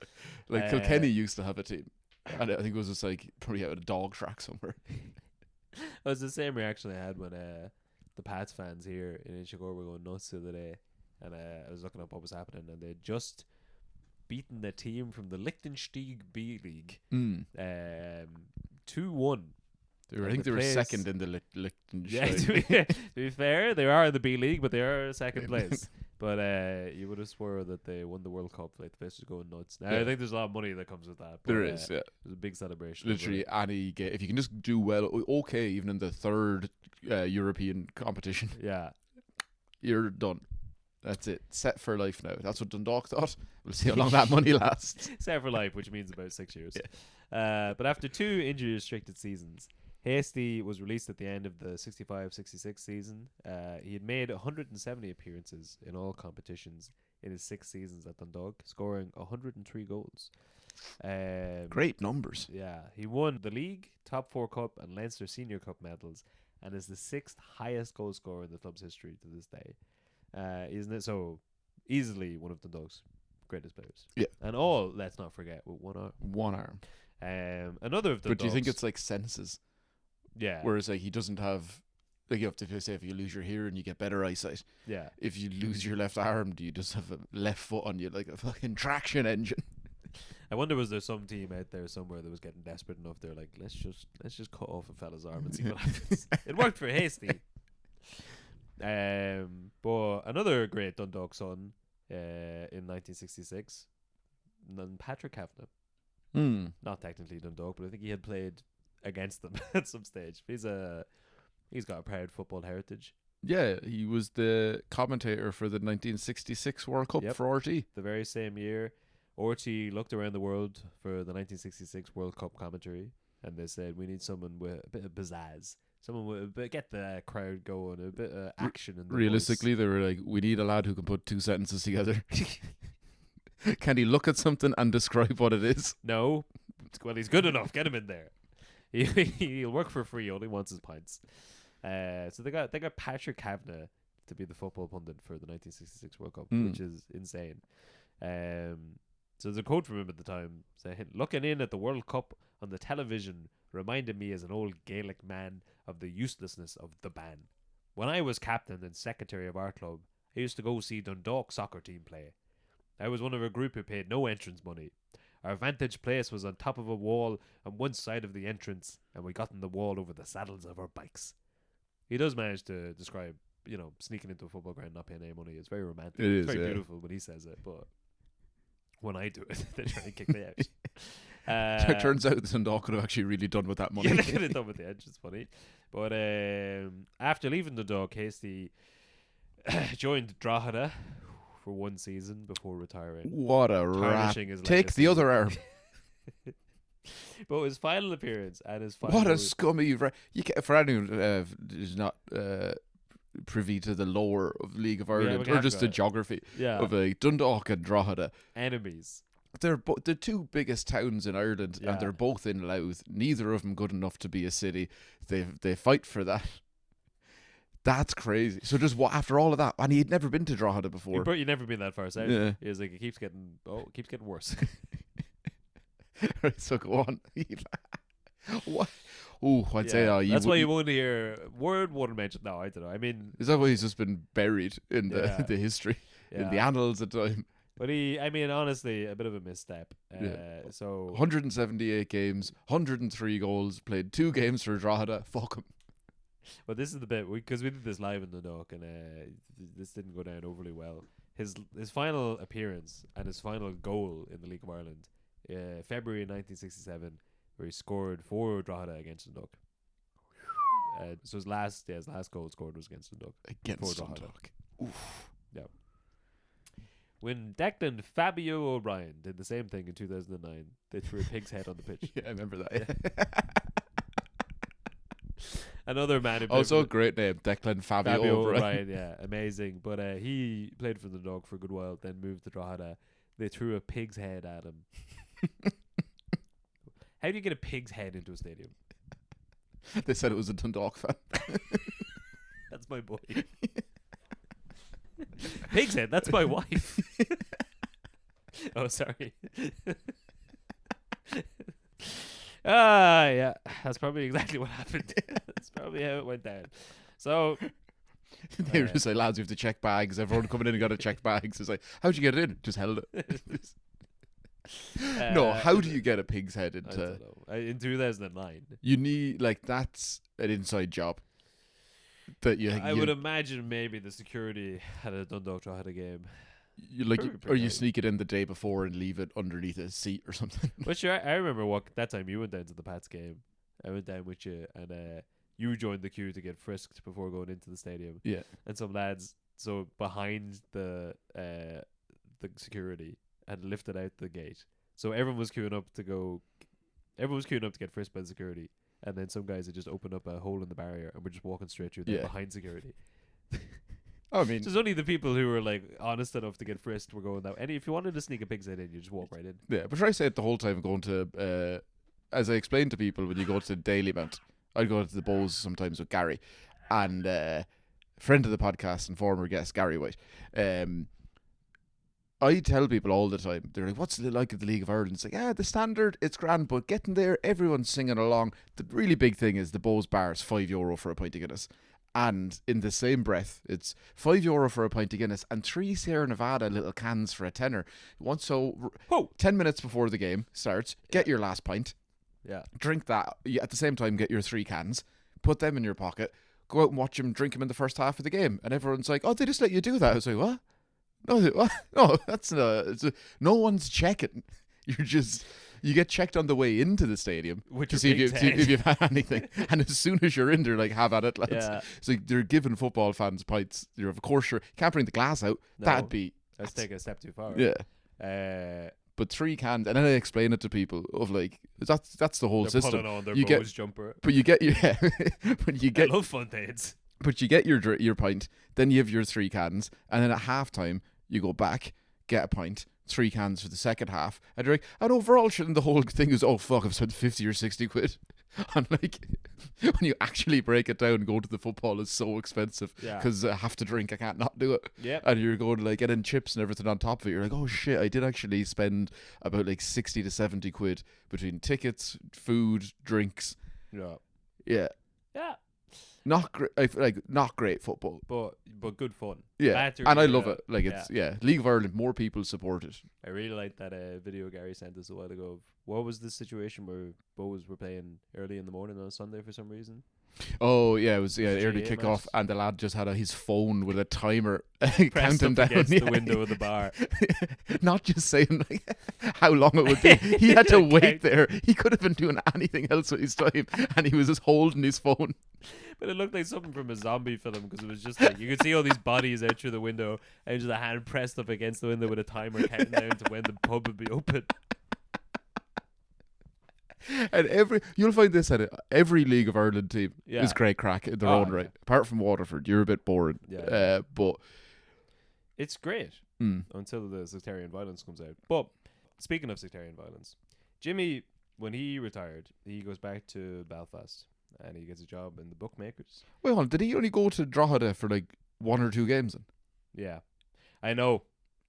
Like Kilkenny used to have a team, and I think it was just like probably out of a dog track somewhere. It was the same reaction I had when the Pats fans here in Inchicore were going nuts the other day, and I was looking up what was happening, and they'd just beaten the team from the Liechtenstein B League 2-1. I think they were second in the Liechtenstein. Yeah, to be fair, they are in the B League, but they are second place. But you would have swore that they won the World Cup. Like the place was going nuts. Now Yeah. I think there's a lot of money that comes with that. But, There is, yeah. There's a big celebration. Literally any game. If you can just do well, okay, even in the third European competition, Yeah. you're done. That's it. Set for life now. That's what Dundalk thought. We'll see how long that money lasts. Set for life, which means about 6 years. But after 2 injury-restricted seasons, Hasty was released at the end of the 65-66 season. He had made 170 appearances in all competitions in his 6 seasons at Dundalk, scoring 103 goals. Great numbers. Yeah, he won the league, top 4 cup, and Leinster Senior Cup medals, and is the 6th highest goal scorer in the club's history to this day. Isn't it? So easily one of Dundalk's greatest players. Yeah. And all, let's not forget, with one arm. One arm. Another of the But do you think dogs- it's like senses? yeah, Whereas like he doesn't have, like you have to say if you lose your hearing you get better eyesight. yeah. If you lose your left arm, do you just have a left foot on you like a fucking traction engine? I wonder, was there some team out there somewhere that was getting desperate enough? They're like, let's just cut off a fella's arm and see what happens. It worked for Hasty. But another great Dundalk son in 1966, Patrick Kavanagh. Not technically Dundalk, but I think he had played against them at some stage. He's got a proud football heritage. Yeah, he was the commentator for the 1966 World Cup Yep. for RT. The very same year, Orty looked around the world for the 1966 World Cup commentary, and they said, we need someone with a bit of pizzazz, someone with a bit, get the crowd going, a bit of action in the Realistically, they were like, we need a lad who can put two sentences together. Can he look at something and describe what it is? No, well, he's good enough. Get him in there. He'll work for free. Only wants his pints. So they got Patrick Kavanagh to be the football pundit for the 1966 World Cup, which is insane. So there's a quote from him at the time saying, "Looking in at the World Cup on the television reminded me as an old Gaelic man of the uselessness of the ban. When I was captain and secretary of our club, I used to go see Dundalk soccer team play. I was one of a group who paid no entrance money. Our vantage place was on top of a wall on one side of the entrance, and we got on the wall over the saddles of our bikes." He does manage to describe, sneaking into a football ground, not paying any money. It's very romantic. It is, It's very yeah. beautiful when he says it, but when I do it, they try and kick me out. It turns out Dundalk could have actually really done with that money. Yeah, they could have done with the edge. It's funny. But after leaving the Dog, Hasty joined Drogheda for one season before retiring. What a rat. Tarnishing his Take legacy. the other arm. But his final appearance and his final... What a scummy... for anyone who's not privy to the lore of League of Ireland, we or have just got the it. geography Yeah, of Dundalk and Drogheda, enemies. they're the two biggest towns in Ireland, Yeah. and they're both in Louth. Neither of them good enough to be a city. They fight for that. That's crazy. So just after all of that, and he'd never been to Drogheda before. You've never been that far south. Yeah. He was like, it keeps getting worse. Right, so go on. What? Oh, I'd say that's why you won't hear word one mention. No, I don't know. I mean, is that why he's just been buried in the Yeah. the history, in the yeah. annals of time? But honestly, a bit of a misstep. So 178 games, 103 goals, played 2 games for Drogheda. Fuck him. But this is the bit, because we did this live in the Nook, and this didn't go down overly well. His final appearance and his final goal in the League of Ireland, February 1967, where he scored for Drogheda against the Nook. So his last goal scored was against the Nook. Against For Drogheda. Dundalk. When Declan Fabio O'Brien did the same thing in 2009, they threw a pig's head on the pitch. Yeah, I remember that. Another man who played Also, for the- great name, Declan Fabio O'Brien. O'Brien, yeah, amazing. But he played for the Dog for a good while, then moved to Drogheda. They threw a pig's head at him. How do you get a pig's head into a stadium? They said it was a Dundalk fan. That's my boy. Pig's head, that's my wife. Oh, sorry. Yeah, that's probably exactly what happened. That's probably how it went down. So They were just like, lads, we have to check bags. Everyone coming in and got to check bags. It's like, how'd you get it in? Just held it. No, how do you get a pig's head I into... don't know. In 2009. You need, like, that's an inside job. That I would imagine maybe the security had a Dundalk Drogheda game. you like, pretty or you tight. sneak it in the day before and leave it underneath a seat or something. But sure, I remember that time you went down to the Pats game. I went down with you, and you joined the queue to get frisked before going into the stadium. Yeah. And some lads, behind the security, had lifted out the gate. So everyone was queuing up to get frisked by the security. And then some guys had just opened up a hole in the barrier and were just walking straight through there Yeah. behind security. I mean, So it's only the people who were like honest enough to get frisked were going that. And if you wanted to sneak a pig's head in, you just walk right in. yeah, but I said the whole time going to, as I explained to people, when you go to Daily Mount, I'd go to the Bowls sometimes with Gary, and friend of the podcast and former guest, Gary White. I tell people all the time, they're like, what's it like at the League of Ireland? It's like, the standard, it's grand, but getting there, everyone's singing along. The really big thing is the Bose Bar is €5 for a pint of Guinness. And in the same breath, it's €5 for a pint of Guinness and 3 Sierra Nevada little cans for a tenner. So, 10 minutes before the game starts, get your last pint, drink that. At the same time, get your 3 cans, put them in your pocket, go out and watch them drink them in the first half of the game. And everyone's like, oh, they just let you do that. I was like, what? No, that's no one's checking. You get checked on the way into the stadium to see if you've had anything, and as soon as you're in, they're like, "Have at it, lads." Yeah. So they're giving football fans pints. Of course, you can't bring the glass out. No, that's taking a step too far. Yeah. But 3 cans, and then I explain it to people of like that's the whole system. Putting on their Bose jumper, but you get I love fun dates. But you get your pint, then you have your 3 cans, and then at halftime you go back, get a pint, 3 cans for the second half, and you're like, and overall, shouldn't the whole thing is, oh fuck, I've spent 50 or 60 quid. And like, when you actually break it down and go to the football, is so expensive because I have to drink, I can't not do it. Yeah. And you're going to like getting chips and everything on top of it. You're like, oh shit, I did actually spend about like 60 to 70 quid between tickets, food, drinks. Yeah. Not great, not great football, but good fun. Yeah, and I love it. Like it's League of Ireland. More people support it. I really like that video Gary sent us a while ago. What was the situation where Bows were playing early in the morning on a Sunday for some reason? Oh yeah, it was early kickoff, and the lad just had his phone with a timer counting down against the window of the bar. Not just saying like how long it would be. He had to wait there. He could have been doing anything else with his time, and he was just holding his phone. But it looked like something from a zombie film because it was just like you could see all these bodies out through the window, and just a hand pressed up against the window with a timer counting down to when the pub would be open. And you'll find this at every League of Ireland team is great crack in their own right. Apart from Waterford, you're a bit boring. But it's great until the sectarian violence comes out. But speaking of sectarian violence, Jimmy, when he retired, he goes back to Belfast and he gets a job in the bookmakers. Wait, hold on, did he only go to Drogheda for like 1 or 2 games then? Yeah, I know.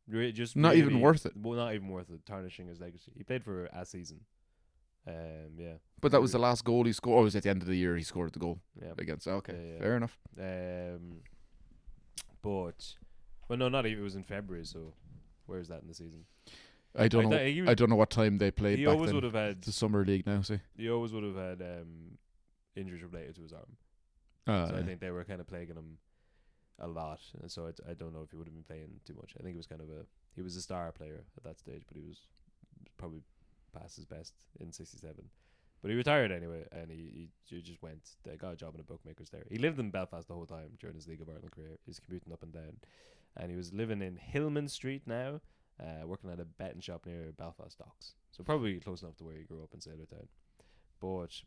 Just not really, even worth it. Well, not even worth it. Tarnishing his legacy. He played for a season. But that was the last goal he scored. Or was it at the end of the year he scored the goal against? Okay, fair enough. But no, not even. It was in February. So where is that in the season? I don't know. I don't know what time they played. He back always then. would have had the summer league now. See, he always would have had injuries related to his arm. So I think they were kind of plaguing him a lot, and so I don't know if he would have been playing too much. I think it was he was a star player at that stage, but he was probably past his best in 67. But he retired anyway, and he just went. They got a job in a bookmakers there. He lived in Belfast the whole time during his League of Ireland career. He's commuting up and down, and he was living in Hillman Street now, working at a betting shop near Belfast Docks. So probably close enough to where he grew up in Sailortown, but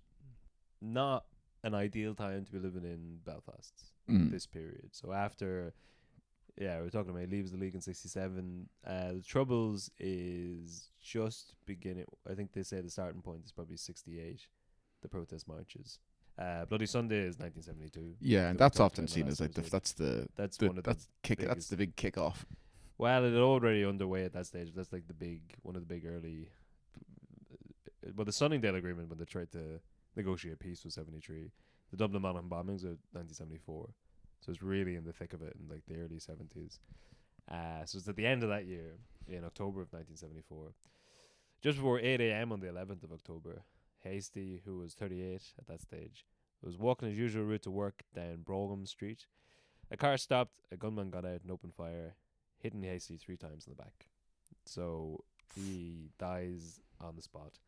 not an ideal time to be living in Belfast this period. So after, we're talking about he leaves the league in 67. The Troubles is just beginning. I think they say the starting point is probably 68, the protest marches. Bloody Sunday is 1972. Yeah, and that's often seen as like that's the big kickoff. Well, it's already underway at that stage. That's like one of the big early. Well, the Sunningdale Agreement, when they tried to negotiate peace, was 73. The Dublin Monaghan bombings are 1974. So it's really in the thick of it in like the early 70s. So it's at the end of that year, in October of 1974. Just before 8 a.m. on the 11th of October, Hasty, who was 38 at that stage, was walking his usual route to work down Brougham Street. A car stopped, a gunman got out and opened fire, hitting Hasty 3 times in the back. So he dies on the spot.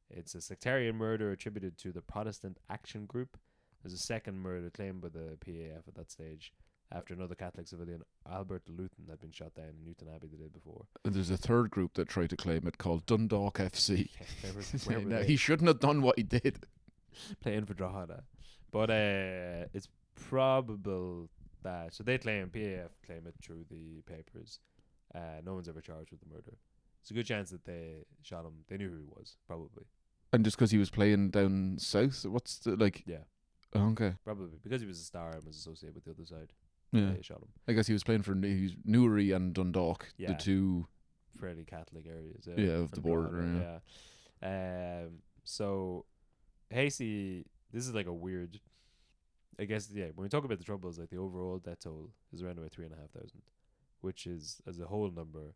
It's a sectarian murder attributed to the Protestant Action Group. There's a second murder claimed by the PAF at that stage, after another Catholic civilian, Albert Luton, had been shot down in Newton Abbey the day before. And there's a third group that tried to claim it called Dundalk FC. Where were they? He shouldn't have done what he did. Playing for Drogheda. But it's probable that... So they claim, PAF claim it through the papers. No one's ever charged with the murder. It's a good chance that they shot him. They knew who he was, probably. And just because he was playing down south? What's the, like... Yeah. Oh, okay. Probably. Because he was a star and was associated with the other side. Yeah. They shot him. I guess he was playing for Newry and Dundalk, the two fairly Catholic areas. Yeah, of the and border. Drogheda, yeah. So Hasty, this is like a weird. I guess when we talk about the Troubles, like the overall death toll is around about 3,500, which is as a whole number,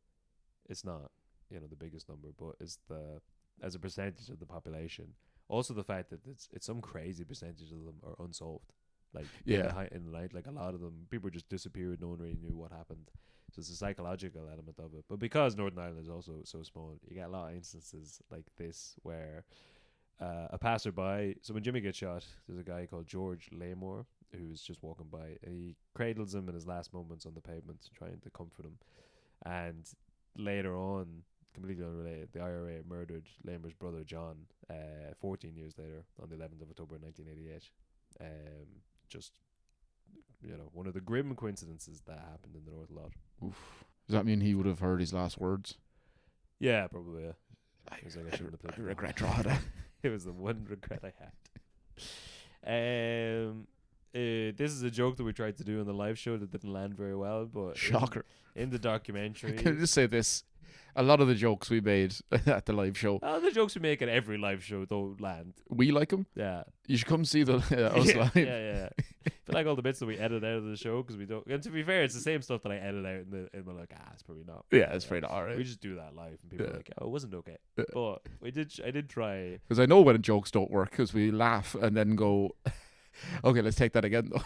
it's not the biggest number, but it's the as a percentage of the population. Also, the fact that it's some crazy percentage of them are unsolved. Like in the night, like a lot of them, people just disappeared. No one really knew what happened. So it's a psychological element of it. But because Northern Ireland is also so small, you get a lot of instances like this where a passerby. So when Jimmy gets shot, there's a guy called George Laymore who's just walking by. And he cradles him in his last moments on the pavement, trying to comfort him. And later on, completely unrelated, the IRA murdered Laymore's brother John 14 years later on the 11th of October 1988. Just one of the grim coincidences that happened in the North a lot. Oof. Does that mean he would have heard his last words? Yeah, probably. Yeah. I regret Drogheda. It was the one regret I had. This is a joke that we tried to do on the live show that didn't land very well, but shocker. In the documentary. Can I just say this? A lot of the jokes we made at the live show. The jokes we make at every live show don't land. We like them. Yeah. You should come see the us live. Yeah. I feel like all the bits that we edit out of the show because we don't. And to be fair, it's the same stuff that I edit out and we're like, it's probably not. Yeah, it's probably not alright. We just do that live and people are like, it wasn't okay. But I did try. Because I know when jokes don't work because we laugh and then go, okay, let's take that again though.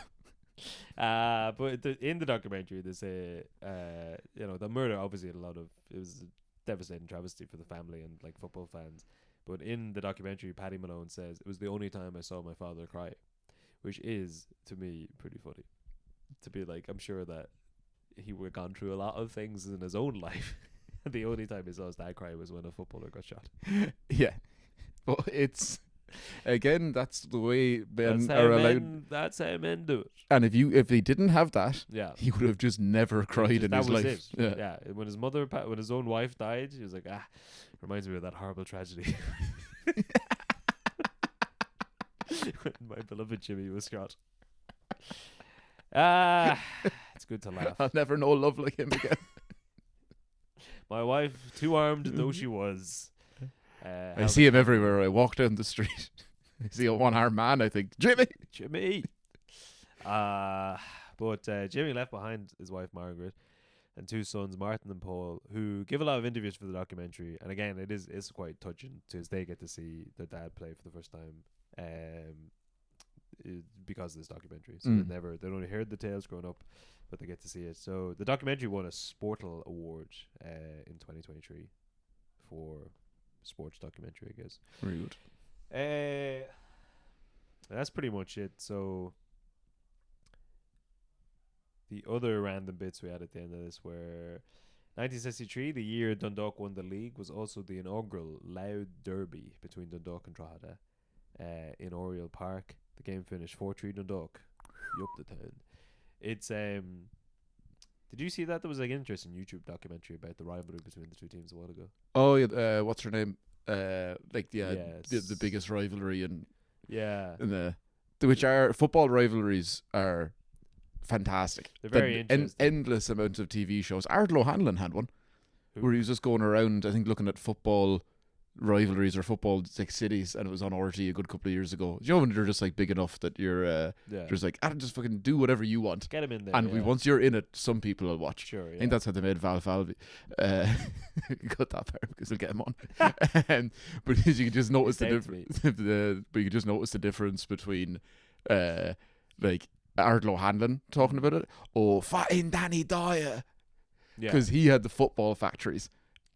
But in the documentary, they say, the murder obviously had it was a devastating travesty for the family and like football fans. But in the documentary, Paddy Malone says it was the only time I saw my father cry, which is to me pretty funny. To be like, I'm sure that he would have gone through a lot of things in his own life. The only time he saw his dad cry was when a footballer got shot. Yeah, but it's. Again, that's the way men are allowed. That's how men do it. And if he didn't have that, he would have just never cried in his life. Yeah. When his own wife died, he was like, reminds me of that horrible tragedy. When my beloved Jimmy was shot. It's good to laugh. I'll never know love like him again. My wife, two-armed though she was. I see him everywhere. I walk down the street. I see a one-armed man. I think Jimmy. But Jimmy left behind his wife Margaret and two sons, Martin and Paul, who give a lot of interviews for the documentary. And again, it's quite touching because they get to see their dad play for the first time, because of this documentary. So they only heard the tales growing up, but they get to see it. So the documentary won a Sportal Award in 2023 for sports documentary, I guess. Very good. That's pretty much it. So the other random bits we had at the end of this were 1963, the year Dundalk won the league, was also the inaugural Loud Derby between Dundalk and Drogheda in Oriel Park. The game finished 4-3 Dundalk. Yup the town. It's did you see that? There was like an interesting YouTube documentary about the rivalry between the two teams a while ago. Oh yeah, what's her name? The biggest rivalry in which are football rivalries are fantastic. They're very interesting. Endless amounts of TV shows. Ardlo Hanlon had one where he was just going around, I think, looking at football rivalries or football cities, and it was on RT a good couple of years ago. You know when they're just like big enough that you're just like, just fucking do whatever you want. Get him in there. And once you're in it, some people will watch. Sure, yeah. I think that's how they made Val Falvey. Cut that part because they'll get him on. But you can just notice the difference. But you can just notice the difference between like Ardlo Hanlon talking about it, or fighting Danny Dyer, because he had the football factories.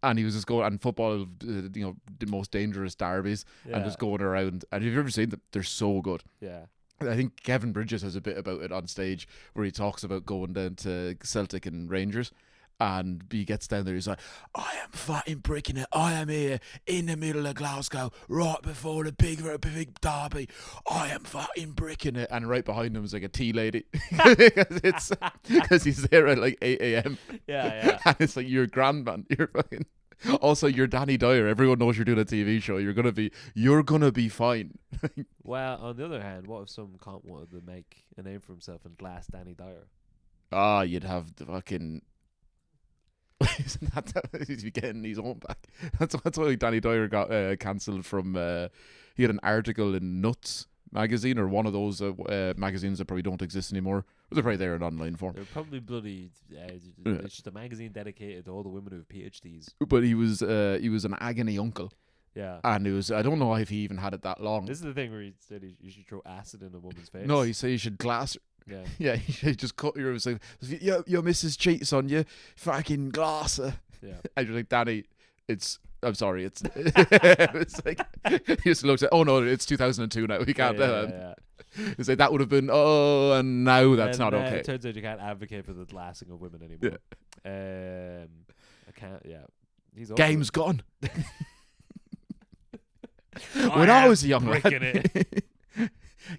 And he was just going, and football, the most dangerous derbies, and just going around. And if you've ever seen them, they're so good. Yeah. I think Kevin Bridges has a bit about it on stage where he talks about going down to Celtic and Rangers. And he gets down there, he's like, I am fucking bricking it. I am here in the middle of Glasgow, right before the big derby. I am fucking bricking it. And right behind him is like a tea lady. Because he's there at like 8 a.m. Yeah. And it's like, you're grand, man. You're fucking... Also, you're Danny Dyer. Everyone knows you're doing a TV show. You're gonna be fine. Well, on the other hand, what if some comp wanted to make a name for himself and glass Danny Dyer? You'd have the fucking... He's getting his own back. That's why Danny Dyer got cancelled from. He had an article in Nuts magazine, or one of those magazines that probably don't exist anymore. But they're probably there in online form. They're probably bloody. It's just a magazine dedicated to all the women who have PhDs. But he was an agony uncle, Yeah. and it was, I don't know if he even had it that long. This is the thing where he said you should throw acid in a woman's face. No, he said you should glass. Yeah. Yeah, you should just cut your. Like, your missus cheats on you, fucking glass her. Yeah. And you're like, Danny, I'm sorry, it's it's like he just looks at, oh no, it's 2002 now. We can't. Yeah. It's like that would have been, and now that's not okay. It turns out you can't advocate for the glassing of women anymore. I can't. Yeah. He's also Game's gone. I When I am was a young breaking lad,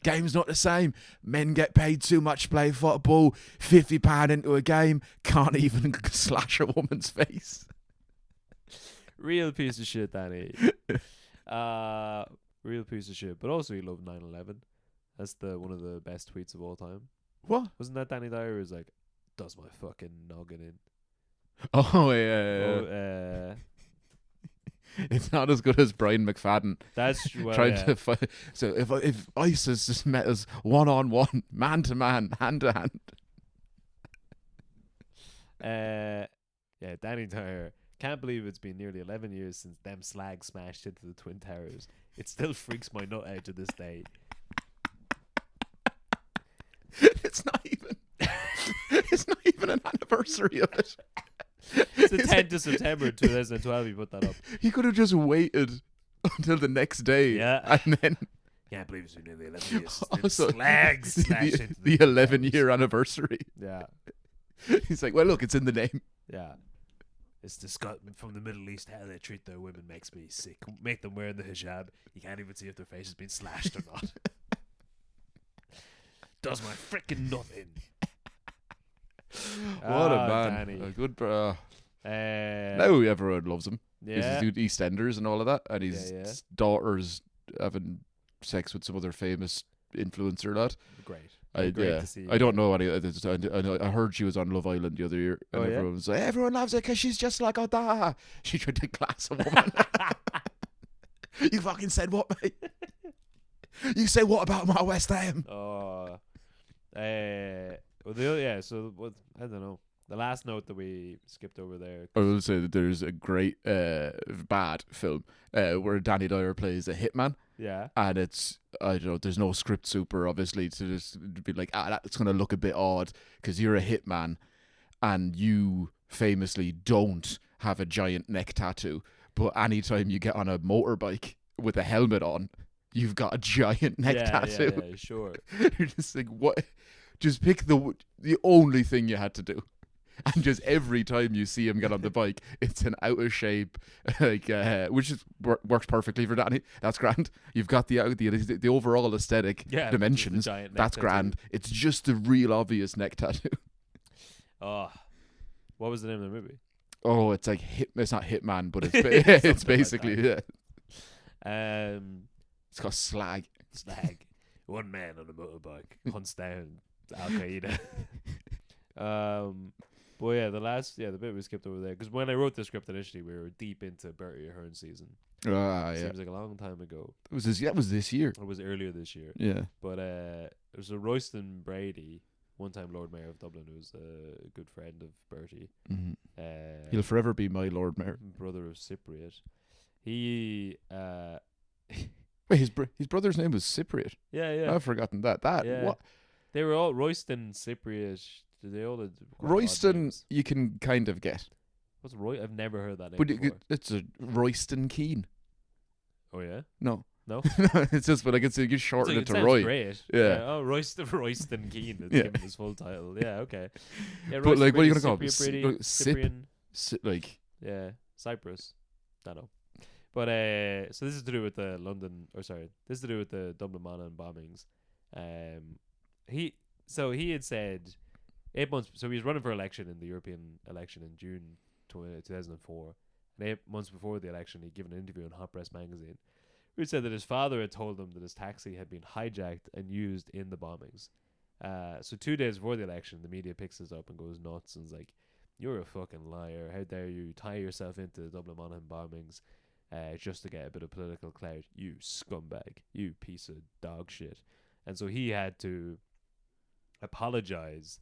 game's not the same. Men get paid too much to play football. £50 into a game, can't even slash a woman's face. Real piece of shit, Danny. Real piece of shit. But also he loved 9/11. That's one of the best tweets of all time. What? Wasn't that Danny Dyer who was like, does my fucking noggin in? Oh yeah. It's not as good as Brian McFadden That's trying to fight. So if ISIS just met us 1-on-1, man to man, hand to hand. Yeah, Danny Dyer. Can't believe it's been nearly 11 years since them slags smashed into the Twin Towers. It still freaks my nut out to this day. It's not even. It's not even an anniversary of it. It's the 10th of September 2012 you put that up. He could have just waited until the next day. Yeah. And then Can't believe it's been nearly 11 years since also, them slags smashed into the Twin 11-year Towers. anniversary. Yeah. He's like, well, look, it's in the name. Yeah. It's disgusting. From the Middle East, how they treat their women makes me sick. Make them wear the hijab. You can't even see if their face has been slashed or not. Does my freaking nothing. What a man. Danny. A good bro. Now Now everyone loves him. yeah. He's doing EastEnders and all of that. And his Yeah. daughter's having sex with some other famous influencer lad. Great. I to see. I don't know any. I heard she was on Love Island the other year, and Oh, yeah? everyone was like, "Everyone loves her because she's just like Oda." She tried to glass a woman. You fucking said what, mate? You say what about my West Ham? Oh. So what? I don't know. The last note that we skipped over there. I will say that there's a great bad film where Danny Dyer plays a hitman, Yeah. and it's, I don't know, there's no script super obviously to just be like, that's gonna look a bit odd because you're a hitman and you famously don't have a giant neck tattoo, but anytime you get on a motorbike with a helmet on, you've got a giant neck tattoo. Yeah, sure. You're just like, what? Just pick the only thing you had to do. And just every time you see him get on the bike, it's an out of shape, like which is works perfectly for Danny. That's grand. You've got the overall aesthetic dimensions. The giant neck That's tattoo. grand. It's just the real obvious neck tattoo. Oh, what was the name of the movie? Oh, it's like it's not Hitman, but it's Something it's basically like It's called Slag. Slag. One man on a motorbike hunts down Al Qaeda. But yeah, the bit we skipped over there, because when I wrote the script initially, we were deep into Bertie Ahern season. Yeah. Seems like a long time ago. That was this year. It was earlier this year. Yeah. But there was a Royston Brady, one-time Lord Mayor of Dublin, who was a good friend of Bertie. Mm-hmm. He'll forever be my Lord Mayor. Brother of Cypriot. He Wait, his brother's name was Cypriot. yeah. I've forgotten that. Yeah. What? They were all Royston, Cypriot. They all had quite odd Royston, names. you can kind of get, What's Roy? I've never heard that name but before. it's a Royston Keane. Oh yeah. No, No? it's just, but I can say you shorten it to sounds Roy. Great. Yeah. Oh, Royston Keane. It's Yeah. given his full title. Yeah. Okay. Yeah. But, like, what are you gonna Royston call him? Brady, Sip- Cyprian. Like, Yeah. Cyprus. I don't know. But so this is to do with the this is to do with the Dublin Monaghan bombings. He had said 8 months. So he was running for election in the European election in June 2004. And 8 months before the election, he'd given an interview on Hot Press magazine, who said that his father had told him that his taxi had been hijacked and used in the bombings. So 2 days before the election, the media picks this up and goes nuts and is like, you're a fucking liar. How dare you tie yourself into the Dublin Monaghan bombings just to get a bit of political clout, you scumbag, you piece of dog shit. And so he had to apologize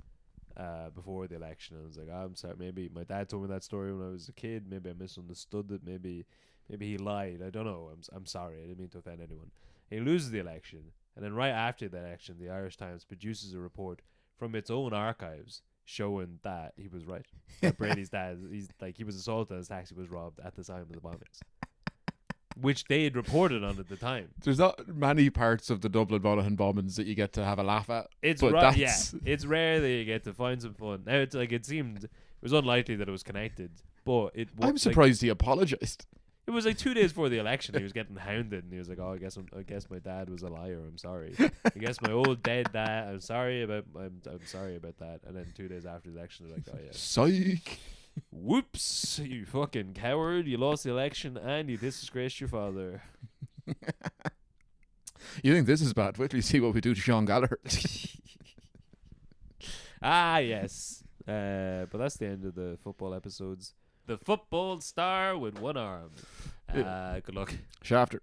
before the election. I was like, I'm sorry, maybe my dad told me that story when I was a kid, maybe I misunderstood it, maybe he lied, I don't know, I'm sorry, I didn't mean to offend anyone. He loses the election, and then right after the election, the Irish Times produces a report from its own archives showing that he was right. That Brady's dad, he was assaulted and his taxi was robbed at the time of the bombings, which they had reported on at the time. There's not many parts of the Dublin Monaghan bombings that you get to have a laugh at. It's right, yeah. It's rare that you get to find some fun. Now, it's like it was unlikely that it was connected, but I'm surprised he apologized. It was like 2 days before the election. He was getting hounded, and he was like, "Oh, I guess my dad was a liar. I'm sorry. I guess my old dead dad. I'm sorry about that." And then 2 days after the election, they're like, "Oh yeah, psych. Whoops, you fucking coward. You lost the election and you disgraced your father." You think this is bad? Wait till you see what we do to Sean Gallagher. Yes. But that's the end of the football episodes. The football star with one arm. Good luck. Shafter.